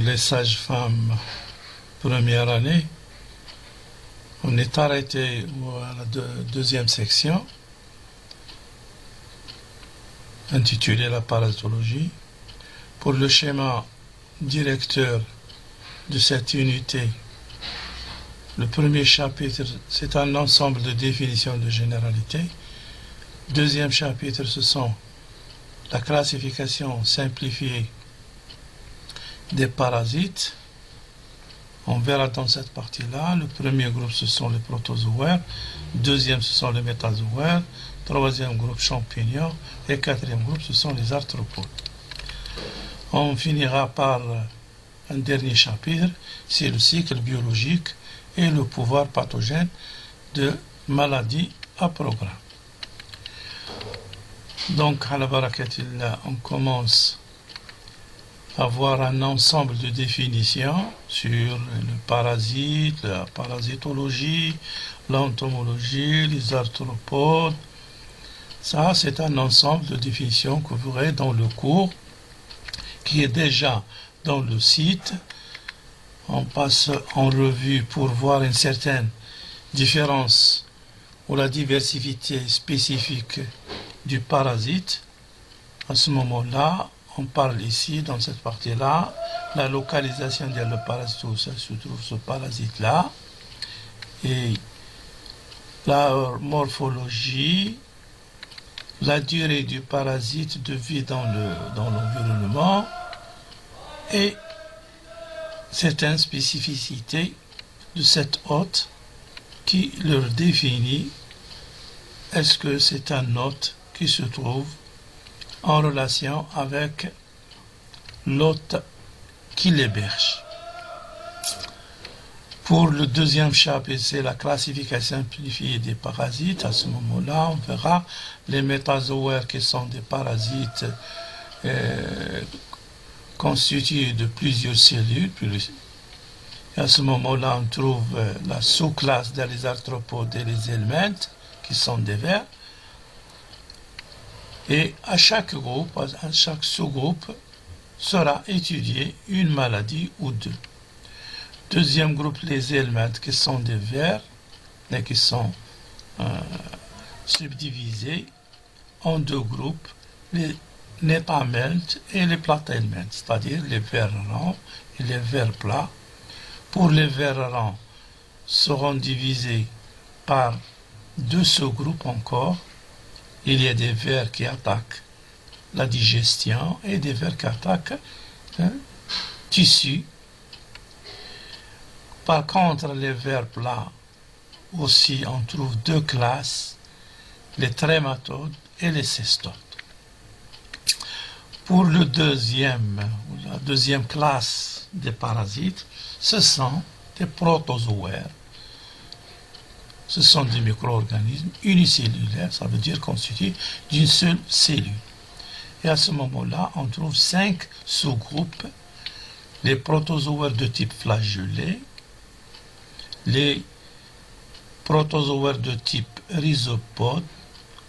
les sages-femmes première année. On est arrêté à la deuxième section, intitulée la parasitologie. Pour le schéma directeur de cette unité, le premier chapitre, c'est un ensemble de définitions de généralité. Deuxième chapitre, ce sont la classification simplifiée des parasites. On verra dans cette partie-là. Le premier groupe, ce sont les protozoaires. Deuxième, ce sont les métazoaires. Troisième groupe, champignons. Et quatrième groupe, ce sont les arthropodes. On finira par un dernier chapitre, c'est le cycle biologique et le pouvoir pathogène de maladies à programme. Donc, à la barakatillah, on commence à voir un ensemble de définitions sur le parasite, la parasitologie, l'entomologie, les arthropodes. Ça, c'est un ensemble de définitions que vous verrez dans le cours qui est déjà dans le site. On passe en revue pour voir une certaine différence ou la diversité spécifique du parasite. À ce moment-là, on parle ici, dans cette partie-là, la localisation de le parasite, où ça se trouve ce parasite-là, et la morphologie, la durée du parasite de vie dans l'environnement, et certaines spécificités de cet hôte qui leur définit est-ce que c'est un hôte qui se trouve en relation avec l'hôte qui l'héberge. Pour le deuxième chapitre, c'est la classification simplifiée des parasites. À ce moment-là, on verra les métazoaires qui sont des parasites constitués de plusieurs cellules. Et à ce moment-là, on trouve la sous-classe des arthropodes et les helminthes, qui sont des vers. Et à chaque groupe, à chaque sous-groupe, sera étudiée une maladie ou deux. Deuxième groupe, les helminthes, qui sont des vers, mais qui sont subdivisés en deux groupes, les netameltes et les platelmeltes, c'est-à-dire les vers ronds et les vers plats. Pour les vers ronds, seront divisés par deux sous-groupes encore. Il y a des vers qui attaquent la digestion et des vers qui attaquent le tissu. Par contre, les vers plats, aussi, on trouve deux classes, les trématodes et les cestodes. Pour la deuxième classe des parasites, ce sont des protozoaires. Ce sont des micro-organismes unicellulaires, ça veut dire constitués d'une seule cellule. Et à ce moment-là, on trouve 5 sous-groupes. Les protozoaires de type flagellé, les protozoaires de type rhizopode,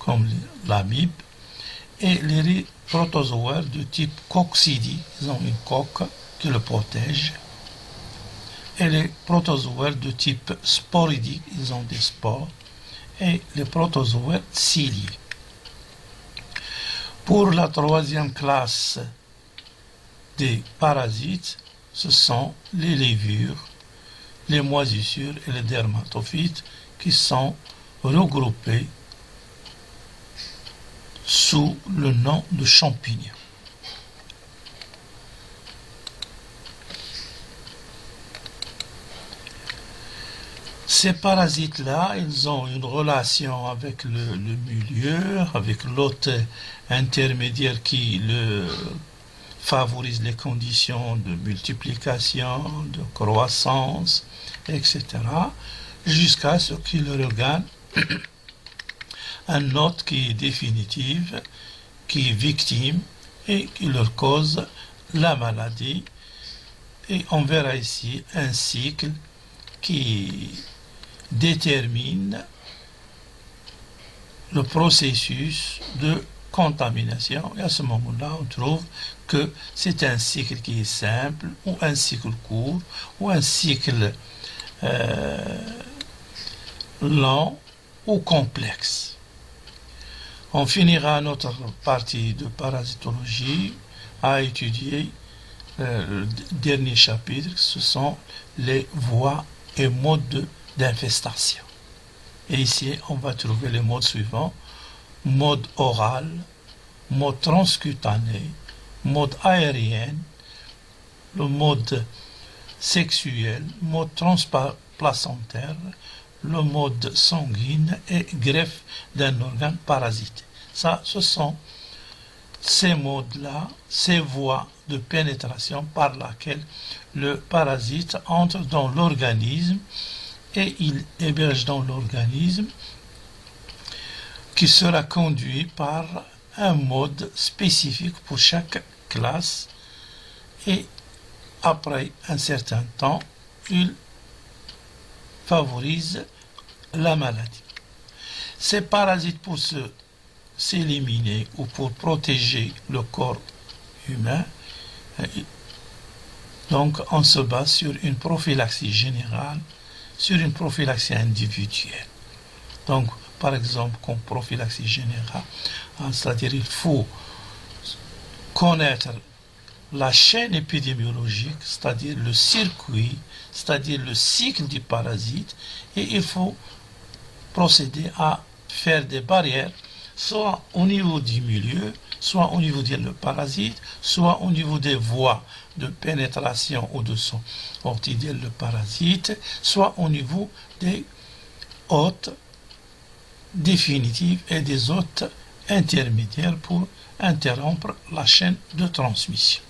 comme l'amibe, et les protozoaires de type coccidie, ils ont une coque qui le protège, et les protozoaires de type sporidique, ils ont des spores, et les protozoaires ciliés. Pour la troisième classe des parasites, ce sont les levures, les moisissures et les dermatophytes qui sont regroupés sous le nom de champignons. Ces parasites-là, ils ont une relation avec le milieu, avec l'hôte intermédiaire qui favorise les conditions de multiplication, de croissance, etc., jusqu'à ce qu'il regagne un hôte qui est définitif, qui est victime et qui leur cause la maladie. Et on verra ici un cycle qui détermine le processus de contamination. Et à ce moment-là, on trouve que c'est un cycle qui est simple, ou un cycle court, ou un cycle lent ou complexe. On finira notre partie de parasitologie à étudier le dernier chapitre, ce sont les voies et modes d'infestation. Et ici, on va trouver les modes suivants: mode oral, mode transcutané, mode aérien, le mode sexuel, mode transplacentaire, le mode sanguin et greffe d'un organe parasité. Ça, ce sont ces modes-là, ces voies de pénétration par laquelle le parasite entre dans l'organisme et il héberge dans l'organisme, qui sera conduit par un mode spécifique pour chaque classe, et après un certain temps, il favorise la maladie. Ces parasites, pour s'éliminer ou pour protéger le corps humain, donc on se base sur une prophylaxie générale, sur une prophylaxie individuelle. Donc, par exemple, comme prophylaxie générale, c'est-à-dire il faut connaître la chaîne épidémiologique, c'est-à-dire le circuit, c'est-à-dire le cycle du parasite, et il faut procéder à faire des barrières, soit au niveau du milieu, soit au niveau du parasite, soit au niveau des voies de pénétration ou de sortie le parasite, soit au niveau des hôtes définitives et des hôtes intermédiaires pour interrompre la chaîne de transmission.